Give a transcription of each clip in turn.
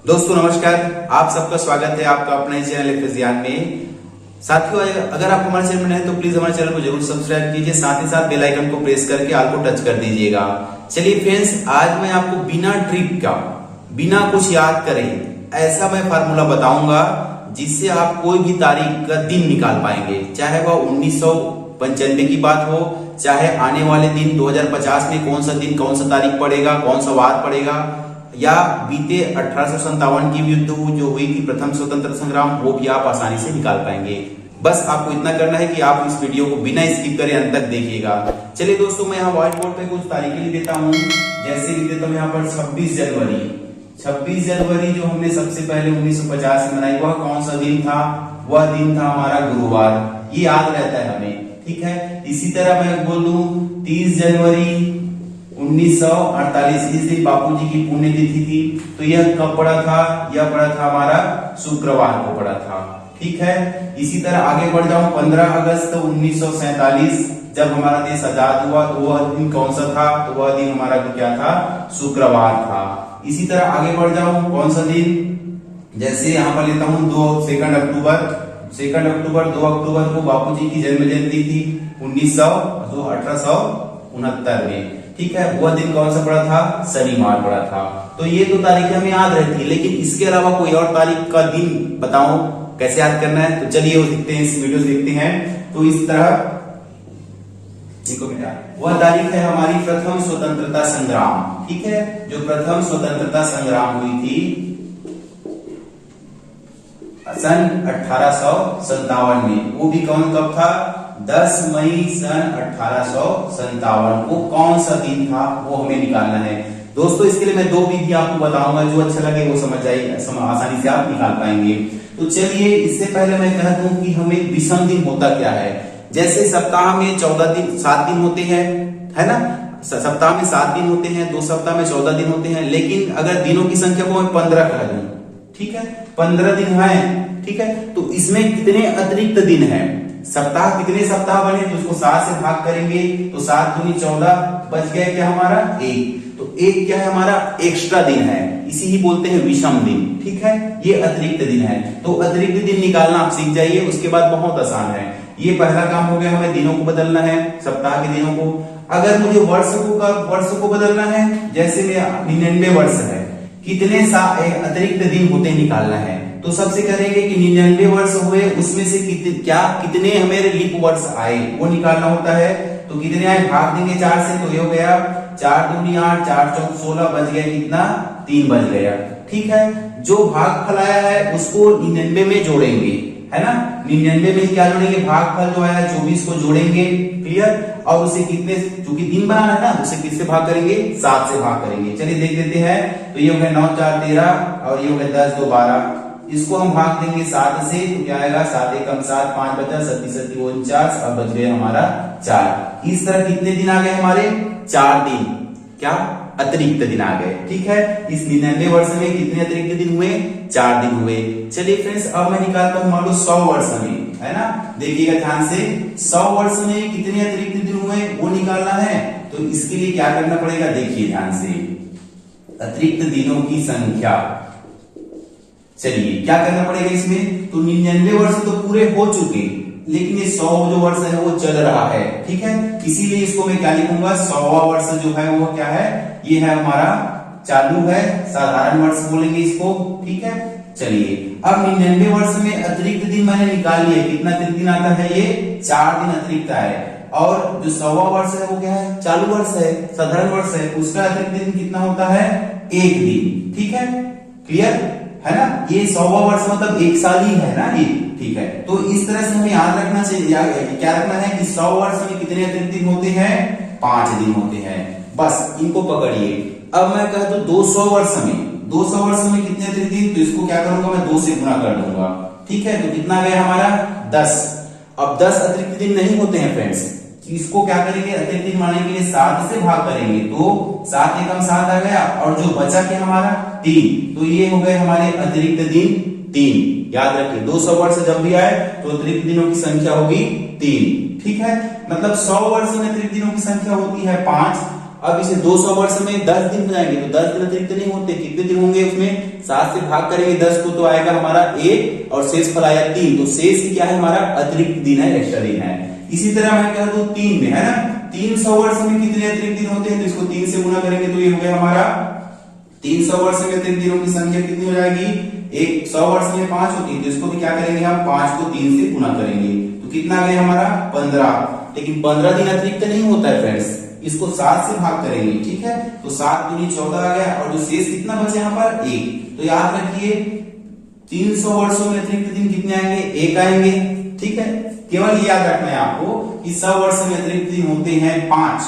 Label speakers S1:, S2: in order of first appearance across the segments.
S1: दोस्तों नमस्कार, आप सबका स्वागत है आपका अपने चैनल फसग्यान में। साथियों, अगर आप हमारे चैनल में नए हैं तो प्लीज हमारे चैनल को जरूर सब्सक्राइब कीजिए, साथ ही साथ बेल आइकन को प्रेस करके ऑल को टच कर दीजिएगा। चलिए फ्रेंड्स, आज मैं आपको बिना ट्रिक का, बिना कुछ याद करे ऐसा मैं फार्मूला बताऊंगा जिससे आप कोई भी तारीख का दिन निकाल पाएंगे, चाहे वह 1995 की बात हो, चाहे आने वाले दिन 2050 में कौन सा दिन, कौन सा तारीख पड़ेगा, कौन सा वार पड़ेगा, या बीते 1857 की युद्ध जो हुई थी, प्रथम स्वतंत्र संग्राम, वो भी आप आसानी से निकाल पाएंगे। बस आपको इतना करना है कि आप इस वीडियो को बिना स्किप करे अंत तक देखिएगा। चलिए दोस्तों, मैं यहाँ व्हाइट बोर्ड पे कुछ तारीखें लिख देता हूँ। जैसे लिख देता हूँ यहाँ पर 26 जनवरी। 26 जनवरी जो हमने सबसे पहले 1950 में मनाई, वह कौन सा दिन था? वह दिन था हमारा गुरुवार। ये याद रहता है हमें, ठीक है। इसी तरह मैं बोल दूं 30 जनवरी 1948, इस दिन बापूजी की पुण्यतिथि थी, तो यह कब पड़ा था? यह पड़ा था हमारा शुक्रवार को पड़ा था, ठीक है। इसी तरह आगे बढ़ जाऊं, 15 अगस्त 1947 जब हमारा देश आजाद हुआ, तो वह दिन कौन सा था? तो वह दिन हमारा क्या था? शुक्रवार था। इसी तरह आगे बढ़ जाऊं, कौन सा दिन? जैसे यहाँ पर लेता हूँ 2 अक्टूबर 2 अक्टूबर को बापूजी की जन्म जयंती थी 1869 में, ठीक है। वह दिन कौन सा पड़ा था? शनिवार पड़ा था। तो ये तो तारीखें हमें याद रहती है, लेकिन इसके अलावा कोई और तारीख का दिन बताओ कैसे याद करना है। तो चलिए वो देखते हैं, इस वीडियो से देखते हैं। तो इस तरह देखो बेटा, वह तारीख है हमारी प्रथम स्वतंत्रता संग्राम, ठीक है। जो प्रथम स्वतंत्रता संग्राम हुई थी सन 1857 में, वो भी कब था? 10 मई सन 1857 को कौन सा दिन था, वो हमें निकालना है। दोस्तों, इसके लिए मैं 2 विधि आपको बताऊंगा, जो अच्छा लगे वो समझ जाइए, आसानी से आप निकाल पाएंगे। तो चलिए, इससे पहले मैं कह दूं कि हमें विषम दिन होता क्या है। जैसे सप्ताह में 7 दिन होते हैं, है ना। सप्ताह में 7 दिन होते हैं, 2 सप्ताह में 14 दिन होते हैं, लेकिन अगर दिनों की संख्या को मैं 15 कह दूं, ठीक है, 15 दिन है, ठीक है। तो इसमें कितने अतिरिक्त दिन है? सप्ताह, कितने सप्ताह बने? तो उसको 7 से भाग करेंगे, तो 7 दूनी 14, बच गया क्या हमारा? 1। तो 1 क्या है हमारा? एक्स्ट्रा दिन है, इसी ही बोलते हैं विषम दिन, ठीक है। ये अतिरिक्त दिन है। तो अतिरिक्त दिन निकालना आप सीख जाइए, उसके बाद बहुत आसान है। ये पहला काम हो गया, हमें दिनों को बदलना है, सप्ताह के दिनों को। अगर मुझे वर्ष को बदलना है, जैसे में 99 वर्ष है, कितने अतिरिक्त दिन होते निकालना है। तो सबसे करेंगे कि 99 वर्ष हुए, उसमें से कितने हमारे लीप वर्ष आए वो निकालना होता है। तो कितने आए? भाग देंगे 4 से, तो ये हो गया 4 दूनी 8, 4 चौक 16, बच गया कितना? 3 बच गया, ठीक है। जो भाग फल आया है उसको 99 में जोड़ेंगे, है ना। 99 में क्या जोड़ेंगे? भाग फल जो आया है 24 को जोड़ेंगे, क्लियर। और उसे कितने, चूंकि दिन बनाना है ना, उसे किससे भाग करेंगे? 7 से भाग करेंगे। चलिए देख लेते हैं। तो ये हो गया 9 4 13, और ये हो गया 10 2 12। इसको हम भाग देंगे 7 से, तो क्या आएगा? 7 एकम 7, 5 बचा, 7 7 49, अब बच गए हमारा 4। इस तरह कितने दिन आ गए हमारे? 4 दिन क्या अतिरिक्त दिन आ गए, ठीक है। इस 99 वर्ष में कितने अतिरिक्त दिन हुए? 4 दिन हुए। चलिए फ्रेंड्स, अब मैं निकालता हूं मान लो 100 वर्ष में, है ना। देखिएगा ध्यान से, 100 वर्ष में कितने अतिरिक्त दिन हुए वो निकालना है। तो इसके लिए क्या करना पड़ेगा? देखिए ध्यान से, अतिरिक्त दिनों की संख्या। चलिए क्या करना पड़ेगा इसमें? तो 99 वर्ष तो पूरे हो चुके, लेकिन ये 100 जो वर्ष है वो चल रहा है, ठीक है। इसीलिए इसको मैं क्या लिखूंगा? 100वां वर्ष जो है वो क्या है? ये है हमारा चालू है, साधारण वर्ष बोलेंगे इसको, ठीक है। चलिए, अब 99 वर्ष में अतिरिक्त दिन मैंने निकाल लिया। कितना अतिरिक्त दिन आता है? ये 4 दिन अतिरिक्त है। और जो 100वां वर्ष है वो क्या है? चालू वर्ष है, साधारण वर्ष है, उसका अतिरिक्त दिन कितना होता है? 1 दिन, ठीक है, क्लियर है ना। ये 100वां वर्ष मतलब 1 साल ही है ना ये, ठीक है। तो इस तरह से हमें याद रखना चाहिए, क्या रखना है कि 100 वर्ष में कितने अतिरिक्त दिन होते हैं? 5 दिन होते हैं। बस इनको पकड़िए। अब मैं कहता हूं 200 वर्ष में कितने अतिरिक्त दिन? तो इसको क्या करूंगा? मैं 2 से गुना कर दूंगा, ठीक है। तो कितना गया हमारा? 10। अब 10 अतिरिक्त दिन नहीं होते हैं फ्रेंड्स, इसको क्या करेंगे? अतिरिक्त दिन मानने के लिए 7 से भाग करेंगे, तो 7 एकम 7 आ गया, और जो बचा क्या हमारा? 3। तो ये हो गए हमारे अतिरिक्त दिन 3। याद रखिए, 200 वर्ष जब भी आए तो अतिरिक्त दिनों की संख्या होगी 3, ठीक है। मतलब 100 वर्ष में अतिरिक्त दिनों की संख्या होती है 5, अब इसे 200 वर्ष में 10 दिन हो जाएंगे, तो 10 दिन अतिरिक्त नहीं होते, कितने दिन होंगे उसमें, 7 से भाग करेंगे 10 को तो आएगा हमारा 1 और शेषफल आया 3, तो शेष क्या है हमारा अतिरिक्त दिन है, एक्स्ट्रा दिन है। इसी तरह मैं कह दूं 3 में है ना, 300 वर्ष में कितने अतिरिक्त दिन होते हैं, तो इसको 3 से गुना करेंगे तो ये हो गया हमारा 300 वर्ष में अतिरिक्त दिनों की संख्या कितनी हो जाएगी, 100 वर्ष में 5 होती है, तो इसको भी क्या करेंगे हम 5 को 3 से गुना करेंगे, तो कितना आ गया हमारा 15। लेकिन 15 दिन अतिरिक्त नहीं होता है फ्रेंड्स, इसको 7 से भाग करेंगे, ठीक है, तो 7 दूनी 14 आ गया, और जो शेष कितना बचे यहाँ पर 1। तो याद रखिए 300 वर्षों में अतिरिक्त दिन कितने आएंगे, 1 आएंगे, ठीक है। केवल ये याद रखना है आपको कि 100 वर्ष में अतिरिक्त दिन होते हैं 5,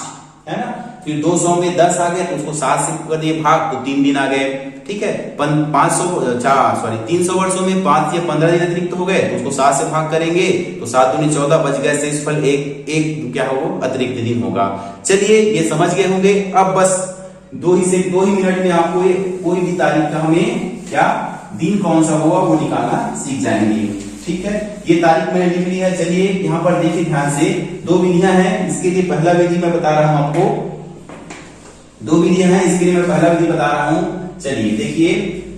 S1: है ना। फिर 200 में 10 आ गए तो उसको 7 से कर दिए भाग, तो 3 दिन आ गए, ठीक है। 300 वर्षों में 5 या 15 दिन अतिरिक्त हो गए तो उसको 7 से भाग करेंगे, तो 7 दूनी 14 बच गए, शेषफल एक क्या होगा अतिरिक्त दिन होगा। चलिए ये समझ गए होंगे। अब बस 2 ही मिनट में आपको कोई भी तारीख का हमें क्या दिन कौन सा होगा वो निकालना सीख जाएंगे, ठीक है। ये तारीख मैंने लिख ली है। चलिए यहाँ पर देखिए ध्यान से, 2 विधियां हैं। इसके लिए पहला विधि मैं बता रहा हूं आपको, 2 विधियां हैं, इसके लिए मैं पहला विधि बता रहा हूं। चलिए देखिए,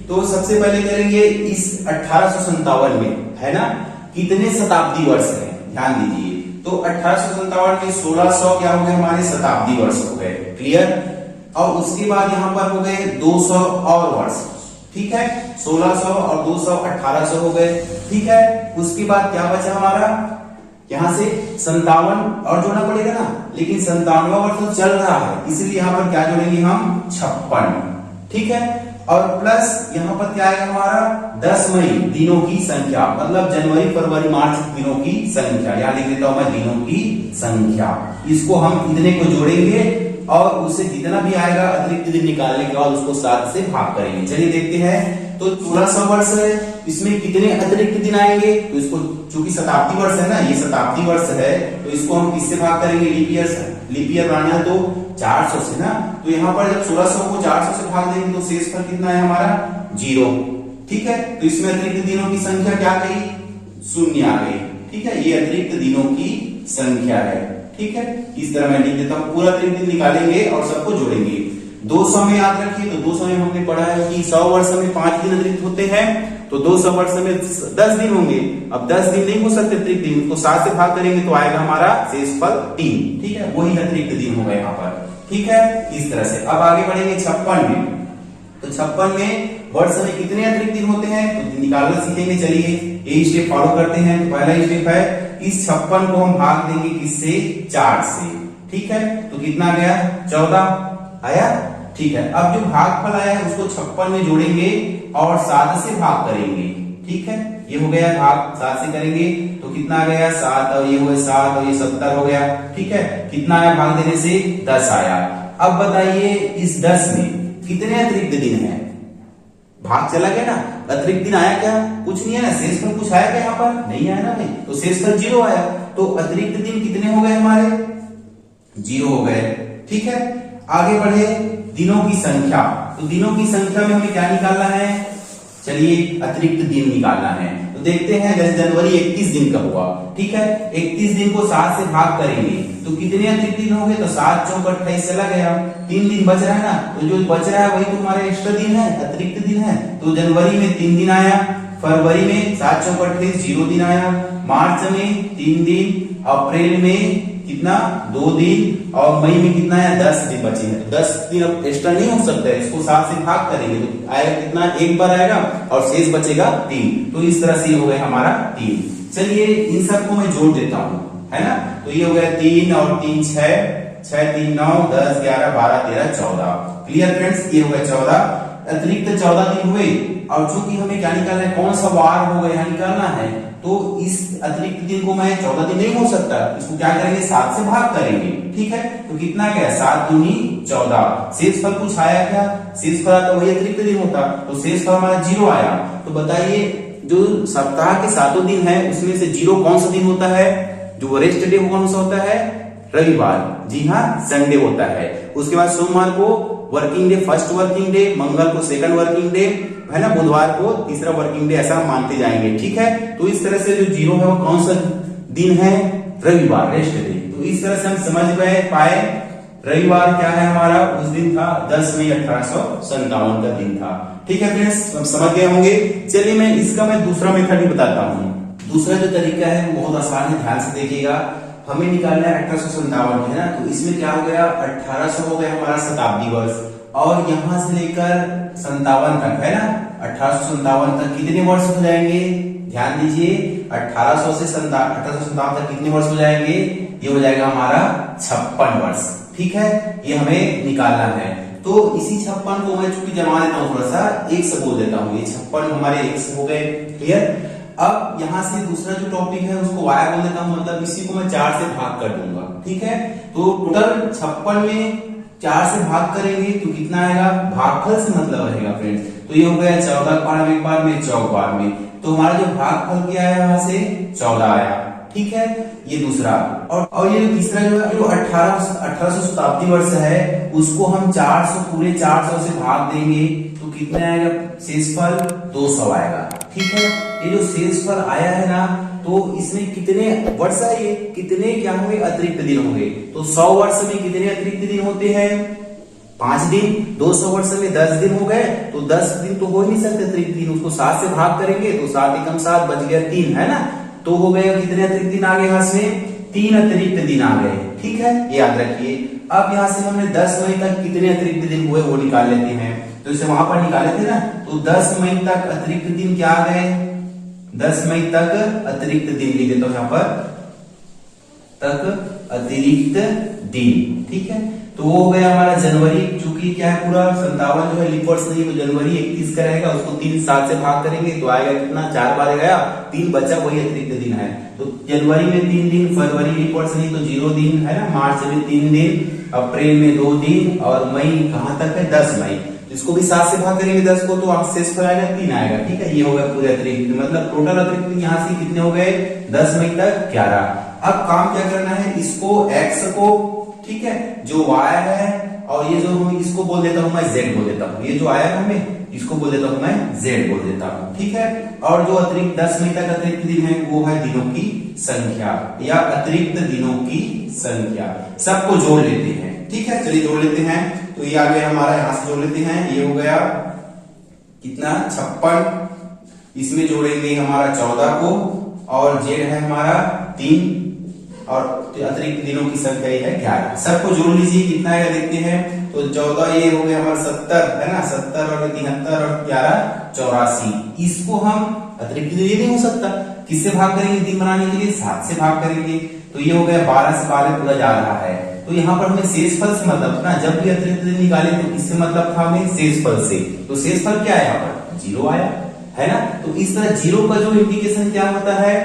S1: तो सबसे पहले करेंगे इस 1857 में, है ना, कितने शताब्दी वर्ष है, ध्यान दीजिए। तो 1857 में 1600 क्या हो गए हमारे शताब्दी वर्ष हो गए, क्लियर। और उसके बाद यहाँ पर हो गए 200 और वर्ष, ठीक है, 1600 और 200 1800 हो गए, ठीक है। उसके बाद क्या बचा हमारा, यहां से 57 और जोड़ना पड़ेगा ना, लेकिन 57वां वर्ष तो चल रहा है, इसलिए यहाँ पर क्या जोड़ेंगे हम 56, ठीक है। और प्लस यहाँ पर क्या आएगा हमारा 10 मई दिनों की संख्या, मतलब जनवरी फरवरी मार्च दिनों की संख्या, यहाँ लिख देता हूं मैं दिनों की संख्या। इसको हम इतने को जोड़ेंगे और उससे जितना भी आएगा अतिरिक्त दिन निकालने के बाद उसको 7 से भाग करेंगे। चलिए देखते हैं। तो 1600 वर्ष है, इसमें कितने अतिरिक्त दिन आएंगे, तो इसको चूंकि शताब्दी वर्ष है ना, ये शताब्दी वर्ष है, तो इसको हम किससे भाग करेंगे, लीप ईयर बनाना है तो 400 से ना। तो यहाँ पर जब 1600 को 400 से भाग देंगे तो शेषफल कितना है हमारा 0, ठीक है। तो इसमें अतिरिक्त दिनों की संख्या क्या गई, 0 आ गई, ठीक है। ये अतिरिक्त दिनों की संख्या है, ठीक है। इस तरह मैं लिख देता हूँ, पूरा अतिरिक्त दिन निकालेंगे और सबको जोड़ेंगे। 200 में याद रखिए, तो 200 में हमने पढ़ा है कि 100 वर्ष में 5 दिन अतिरिक्त होते हैं, तो 200 वर्ष में 10 दिन होंगे। अब 10 दिन नहीं हो सकते अतिरिक्त दिन, उसको 7 से भाग करेंगे तो आएगा हमारा शेषफल 3, ठीक है, वही अतिरिक्त दिन होगा यहाँ पर, ठीक है। इस तरह से अब आगे बढ़ेंगे 56 में। तो 56 में वर्ष में कितने अतिरिक्त दिन होते हैं, तो निकालना सीखेंगे। चलिए यही स्टेप फॉलो करते हैं। तो पहला स्टेप है इस 56 को हम भाग देंगे किससे, 4 से, ठीक है। तो कितना गया 14 आया, ठीक है। अब जो भागफल आया है उसको 56 में जोड़ेंगे और 7 से भाग करेंगे, ठीक है। ये हो गया भाग 7 से करेंगे तो कितना आ गया 7, और ये हुए 7 और ये 70 हो गया, ठीक है। कितना आया भाग देने से 10 आया। अब बताइए इस 10 में कितने अतिरिक्त दिन है, भाग चला गया ना, अतिरिक्त दिन आया क्या, कुछ नहीं है ना, शेषफल कुछ आया क्या यहाँ पर, नहीं आया ना भाई, तो शेषफल 0 आया। तो अतिरिक्त दिन कितने हो गए हमारे, 0 हो गए, ठीक है। आगे बढ़े दिनों की संख्या। तो दिनों की संख्या में हमें क्या निकालना है, चलिए अतिरिक्त दिन निकालना है। तो देखते हैं, जैसे जनवरी 31 दिन का हुआ, ठीक है, 31 दिन को 7 से भाग करेंगे तो कितने अतिरिक्त दिन होंगे, तो 7 × 4 = 28 चला गया, 3 दिन बच रहा है ना, तो जो बच रहा है वही तुम्हारा एक्स्ट्रा दिन है, अतिरिक्त दिन है। तो जनवरी में 3 दिन आया, फरवरी में 7 × 4 = 28 0 दिन आया, मार्च में 3 दिन, अप्रैल में कितना 2 दिन, और मई में कितना है 10 दिन बचे हैं। तो 10 दिन अब एक्स्ट्रा नहीं हो सकता है, इसको 7 से भाग करेंगे तो आएगा कितना, एक बार आएगा और शेष बचेगा 3। तो इस तरह से हो गया हमारा 3। चलिए इन सबको मैं जोड़ देता हूं, है ना। तो ये हो गया 3 और 3 6, 6 3 9 10 11 12 13 14, क्लियर फ्रेंड्स, ये हो गया 14। अतिरिक्त 14 दिन हुए, और चूंकि हमें क्या निकालना है, कौन सा वार होगा यहाँ निकालना है, तो इस अतिरिक्त दिन को मैं 14 दिन नहीं हो सकता, इसको क्या करेंगे 7 से भाग करेंगे, ठीक है। तो कितना गया 7 दूनी 14, शेषफल कुछ आया क्या, शेषफल आता वही अतिरिक्त दिन होता, तो शेषफल हमारा 0 आया। तो बताइए जो सप्ताह के 7 दिन है उसमें से 0 कौन सा दिन होता है, जो रेस्ट डे कौन सा होता है, रविवार, जी हाँ संडे होता है। उसके बाद सोमवार को working day, first working day, मंगल को सेकंड वर्किंग डे, है ना, बुधवार को तीसरा वर्किंग डे, ऐसा मानते जाएंगे, ठीक है। तो इस तरह से जो 0 है वो कौन सा दिन है, रविवार, रेस्ट डे। तो इस तरह से हम समझ पाए रविवार क्या है हमारा, उस दिन था 10 मई 1857 का दिन था। ठीक है फ्रेंड्स, समझ गए होंगे। चलिए मैं दूसरा मेथड ही बताता हूँ। दूसरा जो तरीका है वो बहुत आसान है, ध्यान से देखिएगा। हमें निकालना है 1857 है ना, तो इसमें क्या हो गया, 1800 हो गया हमारा शताब्दी वर्ष, और यहां से लेकर 57 तक है ना, 1857 तक कितने वर्ष हो जाएंगे, ध्यान दीजिए। 1800 से 1857 तक कितने वर्ष हो जाएंगे, ये हो जाएगा हमारा 56 वर्ष। ठीक है, ये हमें निकालना है। तो इसी 56 को मैं चूंकि जमा देता हूं, थोड़ा सा 1 से बोल देता हूं, ये 56 हमारे 1 से हो गए। क्लियर। अब यहां से दूसरा जो टॉपिक है उसको वाया बोल देता हूं, मतलब इसी को मैं 4 से भाग कर दूंगा। ठीक है, तो टोटल 56 में 4 से भाग करेंगे तो कितना आएगा, भागफल से मतलब रहेगा फ्रेंड्स। तो ये हो गया 14 बार में, एक बार में 4 बार में, तो हमारा जो भागफल क्या आया यहां से 14 आया। ठीक है, ये दूसरा। और ये तीसरा जो है, जो 1800 शताब्दी वर्ष है, उसको हम 400 पूरे 400 से भाग देंगे तो कितना आएगा, शेषफल 200 आएगा। ठीक है, ये जो शेषफल आया है ना, तो इसमें कितने वर्ष आए, कितने क्या होंगे, अतिरिक्त दिन होंगे। तो 100 वर्ष में कितने अतिरिक्त दिन होते हैं, 5 दिन। 200 वर्ष में 10 दिन हो गए, तो 10 दिन तो हो ही नहीं सकते अतिरिक्त दिन, उसको 7 से भाग करेंगे तो 7 एकम 7 बच गया 3, है ना। तो हो गए कितने अतिरिक्त दिन आ गए, यहाँ से 3 अतिरिक्त दिन आ गए। ठीक है, ये याद रखिए। अब यहाँ से हमने 10 मई तक कितने अतिरिक्त दिन हुए वो निकाल लेते हैं। तो इसे वहां पर निकाले थे ना, तो 10 मई तक अतिरिक्त दिन क्या आ गए, 10 मई तक अतिरिक्त दिन लिख देता हूं यहाँ पर, तक अतिरिक्त दिन। ठीक है, तो वो हो गया हमारा जनवरी, चूंकि क्या है पूरा 57 जो है लीप वर्ष नहीं, तो जनवरी 31 का रहेगा, उसको 3 7 से भाग करेंगे तो आएगा कितना, 4 बार गया, 3 बचा, वही अतिरिक्त दिन है। तो जनवरी में 3 दिन, फरवरी लीप वर्ष नहीं तो 0 दिन है ना, मार्च में 3 दिन, अप्रैल में 2 दिन, और मई कहां तक है, 10 मई। इसको भी 7 से भाग करेंगे 10 को, तो आप शेषफल आएगा 3 आएगा। ठीक है, ये हो गया पूरे अतिरिक्त, मतलब टोटल अतिरिक्त यहाँ से कितने हो गए, 10 मई तक 11। अब काम क्या करना है, इसको x को, ठीक है, जो y है, और ये जो हम इसको बोल देता हूं मैं z बोल देता हूं, ये जो आया हमें इसको बोल देता हूं मैं z बोल देता हूं। ठीक है, और जो अतिरिक्त 10 मई तक अतिरिक्त दिन है वो है दिनों की संख्या, या अतिरिक्त दिनों की संख्या, सबको जोड़ लेते हैं। ठीक है, चलिए जोड़ लेते हैं। तो ये आ गया हमारा, यहां से जोड़ लेते हैं, ये हो गया कितना, 56, इसमें जोड़ेंगे हमारा 14 को, और z है हमारा 3, और अतिरिक्त दिनों की संख्या है 11। सबको जोड़ लीजिए, कितना आएगा देखते हैं। तो 14 ये हो गया हमारा 70 है ना, 70 और 73 और 11 84। इसको हम अतिरिक्त दिन ये नहीं हो सकता, किससे भाग करेंगे दिन बनाने के लिए, 7 से भाग करेंगे। तो ये हो गया 12 से 12 पूरा जा रहा है। तो यहाँ पर हमें शेषफल से मतलब ना, जब भी अतिरिक्त दिन निकाले तो इससे मतलब था हमें शेषफल से। तो शेषफल क्या है, यहाँ पर 0 आया है ना। तो इस तरह 0 का जो इंडिकेशन क्या होता है,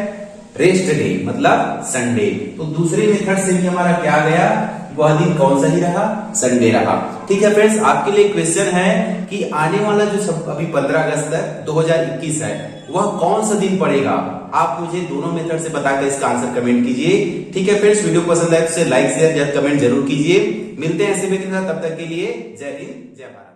S1: रेस्ट डे मतलब संडे। तो दूसरे मेथड से भी हमारा क्या गया, वह दिन कौन सा ही रहा, संडे रहा। ठीक है फ्रेंड्स, आपके लिए क्वेश्चन है कि आने वाला जो सब अभी 15 अगस्त 2021 है, वह कौन सा दिन पड़ेगा। आप मुझे दोनों मेथड से बताकर इसका आंसर कमेंट कीजिए। ठीक है फ्रेंड्स, वीडियो पसंद आए तो लाइक शेयर कमेंट जरूर कीजिए। मिलते हैं ऐसे वीडियो के साथ, तब तक के लिए जय हिंद जय भारत।